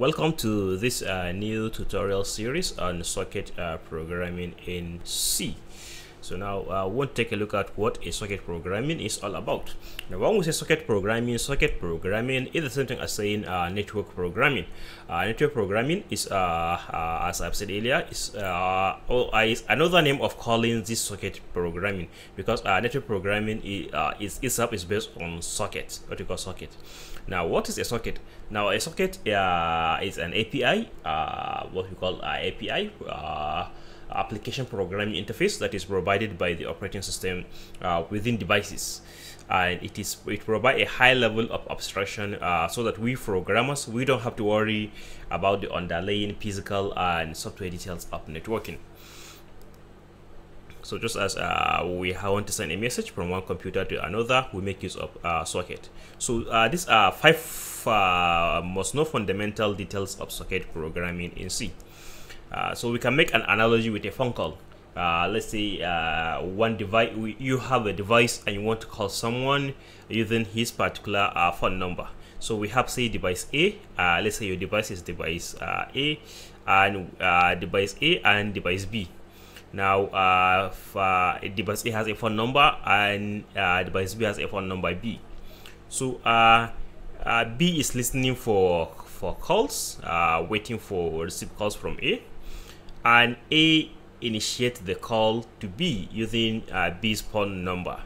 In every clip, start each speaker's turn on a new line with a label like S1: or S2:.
S1: Welcome to this new tutorial series on socket programming in C. So now we'll take a look at what a socket programming is all about. Now when we say socket programming is the same thing as saying network programming. Network programming is, as I've said earlier, is another name of calling this socket programming, because network programming is based on socket, what we call socket. Now what is a socket? Now a socket is an API, what we call API, application programming interface that is provided by the operating system within devices, and it provides a high level of abstraction so that we programmers, we don't have to worry about the underlying physical and software details of networking. So just as we want to send a message from one computer to another, we make use of socket. So these are five most known fundamental details of socket programming in C. So we can make an analogy with a phone call. Let's say one device, you have a device and you want to call someone using his particular phone number. So we have, say, device A. Let's say your device is device A, and device A and device B. Now device A has a phone number and device B has a phone number B. So B is listening for calls, waiting for receive calls from A, and A initiates the call to B using B's phone number.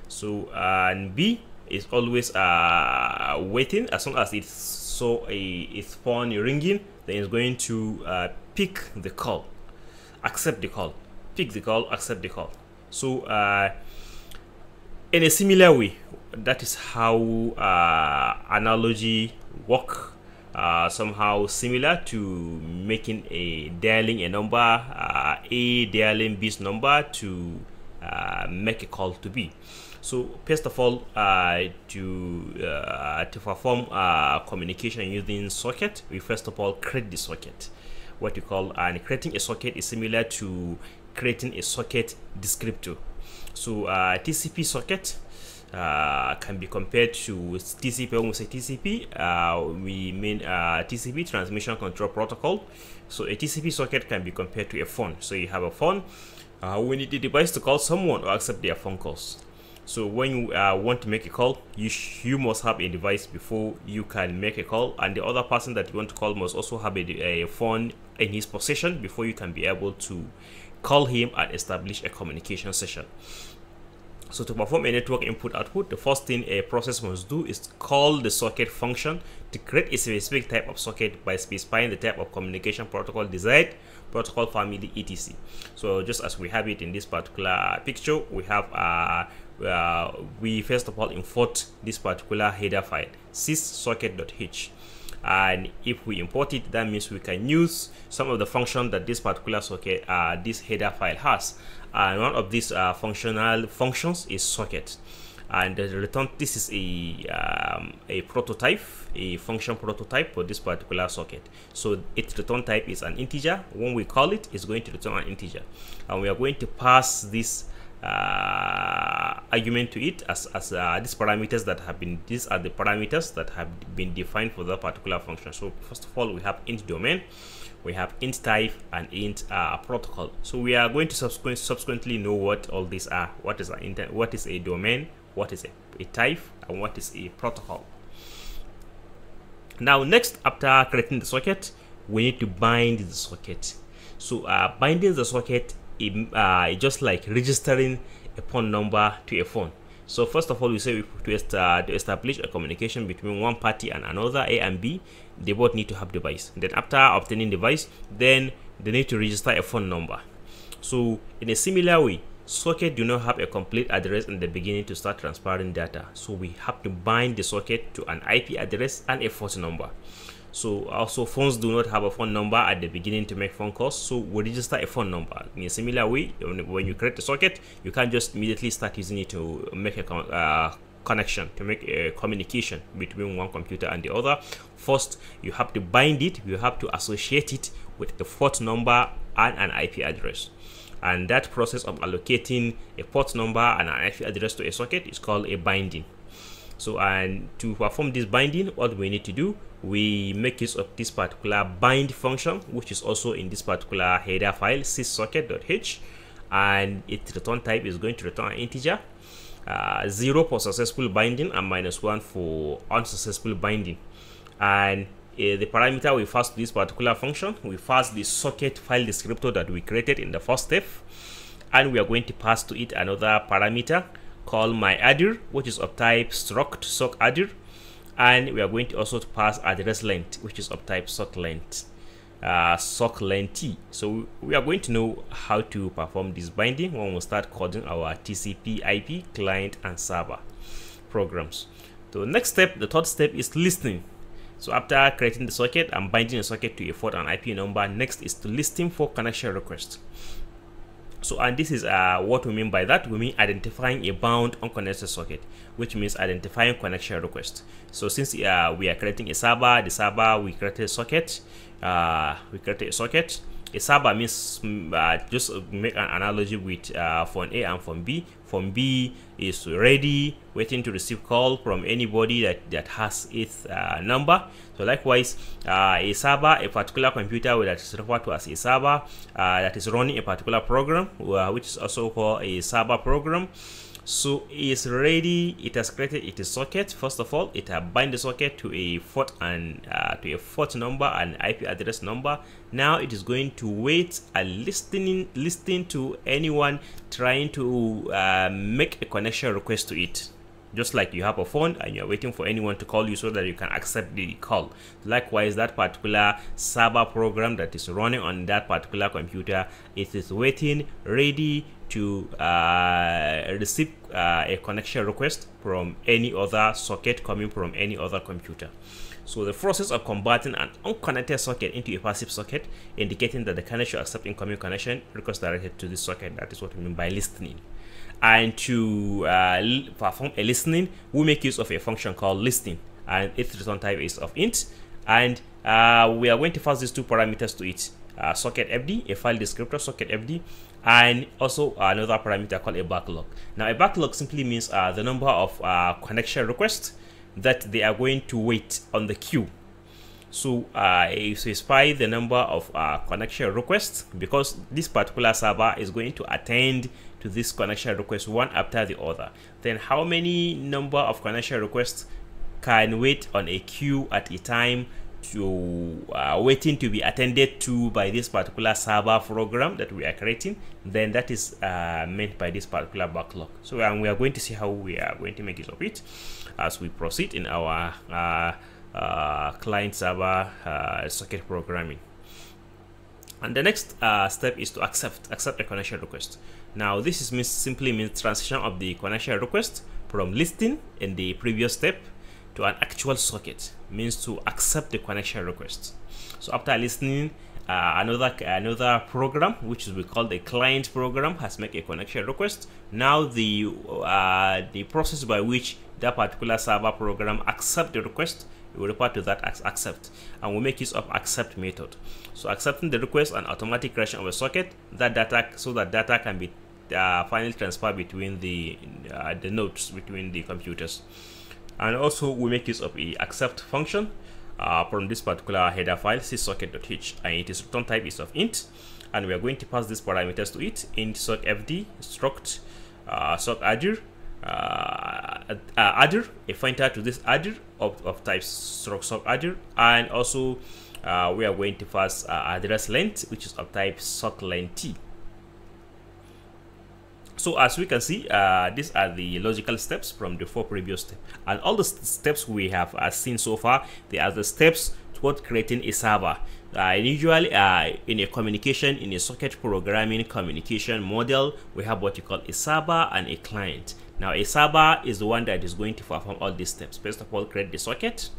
S1: So and B is always waiting. As soon as it saw its phone ringing, then it's going to pick the call, accept the call, pick the call, accept the call. So in a similar way, that is how analogy work. Somehow similar to making dialing a number, A dialing B's number to make a call to B. So first of all, to perform communication using socket, we first of all create the socket. What you call, and creating a socket is similar to creating a socket descriptor. So TCP socket can be compared to TCP. When we say TCP, we mean TCP, transmission control protocol. So a TCP socket can be compared to a phone. So you have a phone, we need the device to call someone or accept their phone calls. So when you want to make a call, you must have a device before you can make a call, and the other person that you want to call must also have a phone in his possession before you can be able to call him and establish a communication session. So to perform a network input-output, the first thing a process must do is call the socket function to create a specific type of socket by specifying the type of communication protocol desired, protocol family, etc. So just as we have it in this particular picture, we have we first of all import this particular header file, syssocket.h. And if we import it, that means we can use some of the function that this particular socket, this header file has. And one of these functional functions is socket. And the return, this is a prototype, a function prototype for this particular socket. So its return type is an integer. When we call it, it's going to return an integer, and we are going to pass this argument to it as these parameters that have been, these are the parameters that have been defined for that particular function. So first of all, we have int domain, we have int type, and int protocol. So we are going to subsequently know what all these are. What is what is a domain, what is a type, and what is a protocol. Now next, after creating the socket, we need to bind the socket. So binding the socket is just like registering a phone number to a phone. So first of all, we say to establish a communication between one party and another, A and B, they both need to have device. Then after obtaining device, then they need to register a phone number. So in a similar way, socket do not have a complete address in the beginning to start transferring data. So we have to bind the socket to an IP address and a phone number. So also phones do not have a phone number at the beginning to make phone calls, so we register a phone number. In a similar way, when you create a socket, you can't just immediately start using it to make a connection, to make a communication between one computer and the other. First, you have to bind it, you have to associate it with a port number and an IP address. And that process of allocating a port number and an IP address to a socket is called a binding. So, and to perform this binding, what we need to do, we make use of this particular bind function, which is also in this particular header file syssocket.h, and its return type is going to return an integer, 0 for successful binding and -1 for unsuccessful binding. And the parameter we pass to this particular function, we pass the socket file descriptor that we created in the first step, and we are going to pass to it another parameter called myAddr, which is of type struct sockaddr, and we are going to also pass address length, which is of type socklength. So we are going to know how to perform this binding when we start coding our TCP/IP client and server programs. So next step, the third step, is listening. So after creating the socket and binding the socket to a port and IP number, next is to listen for connection requests. So, and this is what we mean by that. We mean identifying a bound unconnected socket, which means identifying connection request. So since we are creating a server, we created a socket. A server means, just make an analogy with phone A and phone B. Phone B is ready, waiting to receive call from anybody that has its number. So likewise, a server, a particular computer that is referred to as a server, that is running a particular program, which is also called a server program. So it's ready. It has created its socket. First of all, it has bind the socket to a port and to a port number and IP address number. Now it is going to wait and listening to anyone trying to make a connection request to it. Just like you have a phone and you're waiting for anyone to call you so that you can accept the call. Likewise, that particular server program that is running on that particular computer, it is waiting, ready to receive a connection request from any other socket coming from any other computer. So the process of converting an unconnected socket into a passive socket, indicating that the connection accepts incoming connection request directed to this socket. That is what we mean by listening. And to perform a listening, we make use of a function called listening, and its return type is of int. And we are going to pass these two parameters to it: socket fd, a file descriptor socket fd, and also another parameter called a backlog. Now a backlog simply means the number of connection requests that they are going to wait on the queue. So it specifies the number of connection requests, because this particular server is going to attend to this connection request one after the other. Then how many number of connection requests can wait on a queue at a time to waiting to be attended to by this particular server program that we are creating, then that is meant by this particular backlog. So we are going to see how we are going to make use of it as we proceed in our client server socket programming. And the next step is to accept a connection request. Now this is simply means transition of the connection request from listing in the previous step to an actual socket, means to accept the connection request. So after listening, another program, which we call the client program, has made a connection request. Now the process by which that particular server program accept the request, we refer to that as accept, and we make use of accept method. So accepting the request and automatic creation of a socket, that data, so that data can be finally transferred between the nodes between the computers. And also we make use of a accept function from this particular header file syssocket.h, and its return type is of int, and we are going to pass these parameters to it: int sockfd, struct sockaddr, addr, a pointer to this addr of type struct sockaddr, and also we are going to pass address length, which is of type socklength. So as we can see, these are the logical steps from the 4 previous steps, and all the steps we have seen so far, they are the steps toward creating a server. Usually in a communication, in a socket programming communication model, we have what you call a server and a client. Now a server is the one that is going to perform all these steps. First of all, creating the socket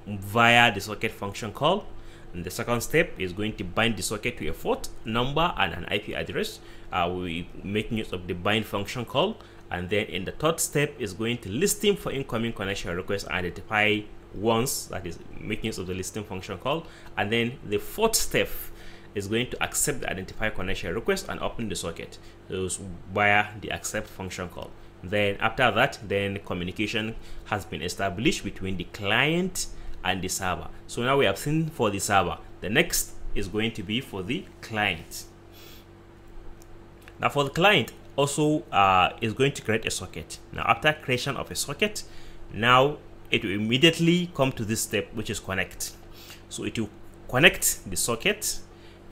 S1: via the socket function call. And the second step is going to bind the socket to a port number and an IP address. We make use of the bind function call. And then in the third step is going to listen for incoming connection requests, identify ones, that is making use of the listing function call. And then the fourth step is going to accept the identify connection request and open the socket, those via the accept function call. Then after that, then communication has been established between the client and the server. So now we have seen for the server. The next is going to be for the client. Now for the client also is going to create a socket. Now after creation of a socket, now it will immediately come to this step, which is connect. So it will connect the socket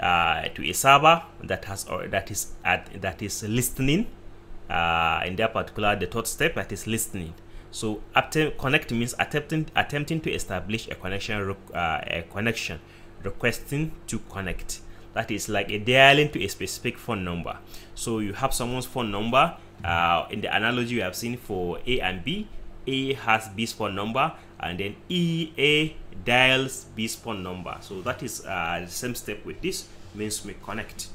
S1: to a server that is listening. In that particular, the third step, that is listening. So after connect means attempting to establish a connection, requesting to connect. That is like a dialing to a specific phone number. So you have someone's phone number. In the analogy we have seen for A and B, A has B's phone number, and then A dials B's phone number. So that is the same step with this, means we connect.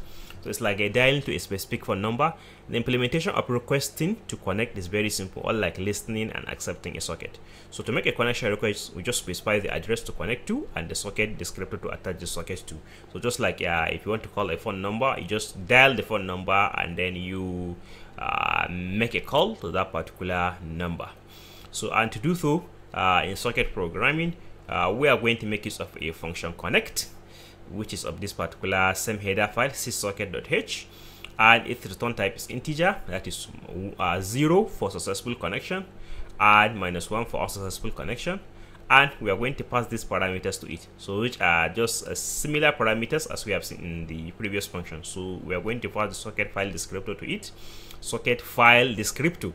S1: So it's like a dialing to a specific phone number. The implementation of requesting to connect is very simple, unlike listening and accepting a socket. So to make a connection request, we just specify the address to connect to and the socket descriptor to attach the socket to. So just like if you want to call a phone number, you just dial the phone number and then you make a call to that particular number. So, and to do so in socket programming, we are going to make use of a function connect, which is of this particular same header file, syssocket.h, and its return type is integer, that is 0 for successful connection and -1 for unsuccessful connection. And we are going to pass these parameters to it, so which are just similar parameters as we have seen in the previous function. So we are going to pass the socket file descriptor to it, socket file descriptor,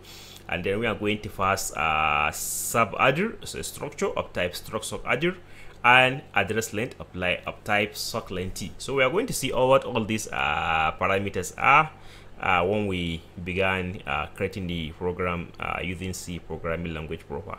S1: and then we are going to pass subadder, so a structure of type struct subadder, and address length of type sock length. So we are going to see what all these parameters are when we began creating the program using C programming language proper.